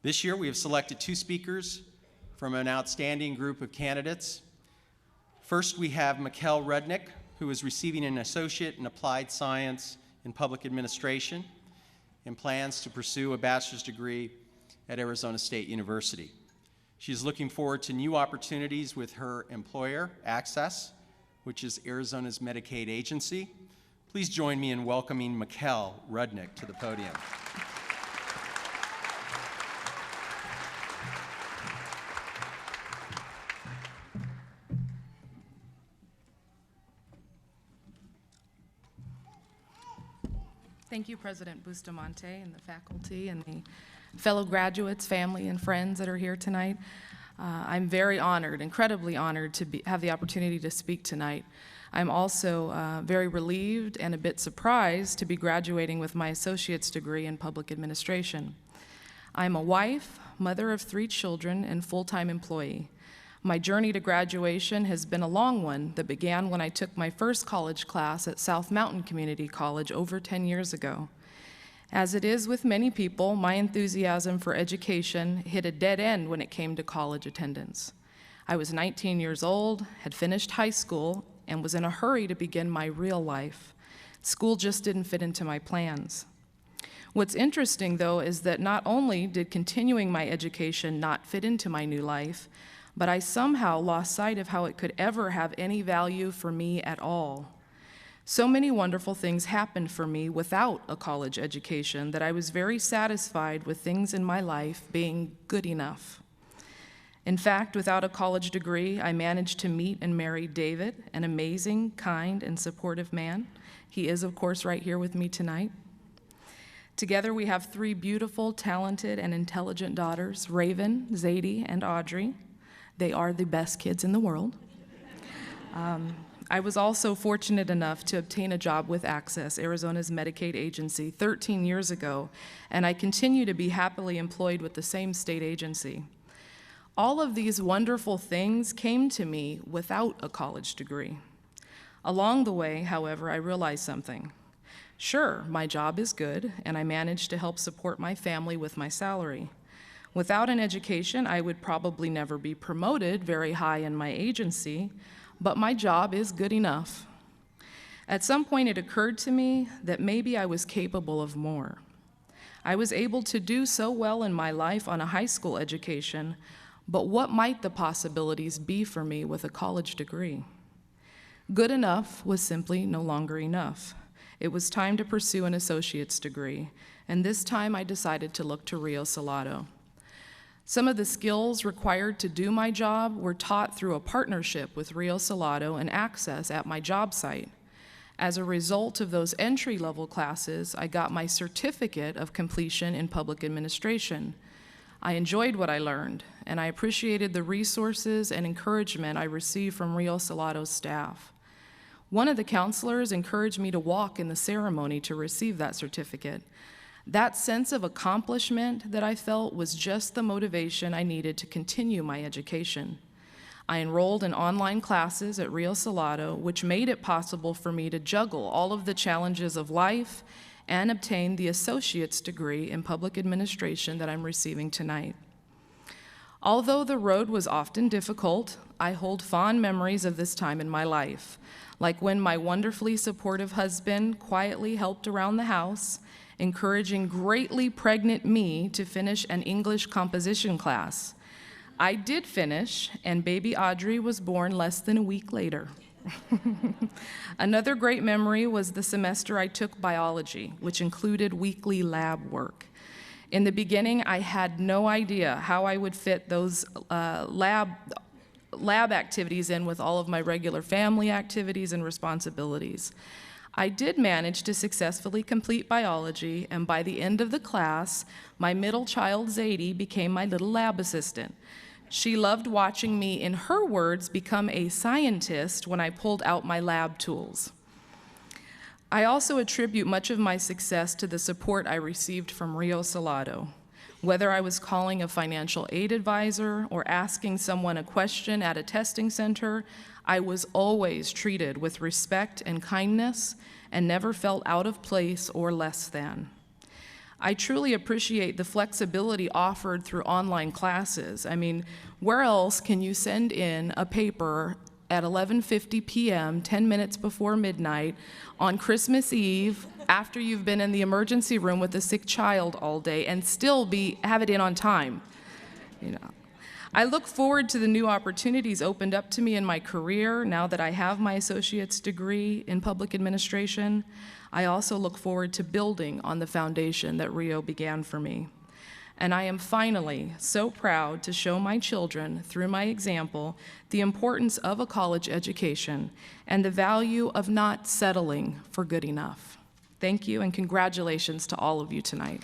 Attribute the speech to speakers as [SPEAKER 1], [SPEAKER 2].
[SPEAKER 1] This year, we have selected 2 speakers from an outstanding group of candidates. First, we have Michal Rudnick, who is receiving an Associate in Applied Science in Public Administration and plans to pursue a bachelor's degree at Arizona State University. She is looking forward to new opportunities with her employer, Access, which is Arizona's Medicaid agency. Please join me in welcoming Michal Rudnick to the podium.
[SPEAKER 2] Thank you, President Bustamante and the faculty and the fellow graduates, family, and friends that are here tonight. I'm very honored, incredibly honored to have the opportunity to speak tonight. I'm also very relieved and a bit surprised to be graduating with my associate's degree in public administration. I'm a wife, mother of 3 children, and full-time employee. My journey to graduation has been a long one that began when I took my first college class at South Mountain Community College over 10 years ago. As it is with many people, my enthusiasm for education hit a dead end when it came to college attendance. I was 19 years old, had finished high school, and was in a hurry to begin my real life. School just didn't fit into my plans. What's interesting, though, is that not only did continuing my education not fit into my new life, but I somehow lost sight of how it could ever have any value for me at all. So many wonderful things happened for me without a college education that I was very satisfied with things in my life being good enough. In fact, without a college degree, I managed to meet and marry David, an amazing, kind, and supportive man. He is, of course, right here with me tonight. Together, we have 3 beautiful, talented, and intelligent daughters, Raven, Zadie, and Audrey. They are the best kids in the world. I was also fortunate enough to obtain a job with Access, Arizona's Medicaid agency, 13 years ago, and I continue to be happily employed with the same state agency. All of these wonderful things came to me without a college degree. Along the way, however, I realized something. Sure, my job is good, and I managed to help support my family with my salary. Without an education, I would probably never be promoted very high in my agency, but my job is good enough. At some point, it occurred to me that maybe I was capable of more. I was able to do so well in my life on a high school education, but what might the possibilities be for me with a college degree? Good enough was simply no longer enough. It was time to pursue an associate's degree, and this time I decided to look to Rio Salado. Some of the skills required to do my job were taught through a partnership with Rio Salado and Access at my job site. As a result of those entry-level classes, I got my certificate of completion in public administration. I enjoyed what I learned, and I appreciated the resources and encouragement I received from Rio Salado's staff. One of the counselors encouraged me to walk in the ceremony to receive that certificate. That sense of accomplishment that I felt was just the motivation I needed to continue my education. I enrolled in online classes at Rio Salado, which made it possible for me to juggle all of the challenges of life and obtain the associate's degree in public administration that I'm receiving tonight. Although the road was often difficult, I hold fond memories of this time in my life, like when my wonderfully supportive husband quietly helped around the house, encouraging greatly pregnant me to finish an English composition class. I did finish, and baby Audrey was born less than a week later. Another great memory was the semester I took biology, which included weekly lab work. In the beginning, I had no idea how I would fit those lab activities in with all of my regular family activities and responsibilities. I did manage to successfully complete biology, and by the end of the class, my middle child, Zadie, became my little lab assistant. She loved watching me, in her words, become a scientist when I pulled out my lab tools. I also attribute much of my success to the support I received from Rio Salado. Whether I was calling a financial aid advisor or asking someone a question at a testing center, I was always treated with respect and kindness and never felt out of place or less than. I truly appreciate the flexibility offered through online classes. I mean, where else can you send in a paper at 11:50 p.m., 10 minutes before midnight, on Christmas Eve, after you've been in the emergency room with a sick child all day, and still have it in on time? You know, I look forward to the new opportunities opened up to me in my career now that I have my associate's degree in public administration. I also look forward to building on the foundation that Rio began for me. And I am finally so proud to show my children, through my example, the importance of a college education and the value of not settling for good enough. Thank you, and congratulations to all of you tonight.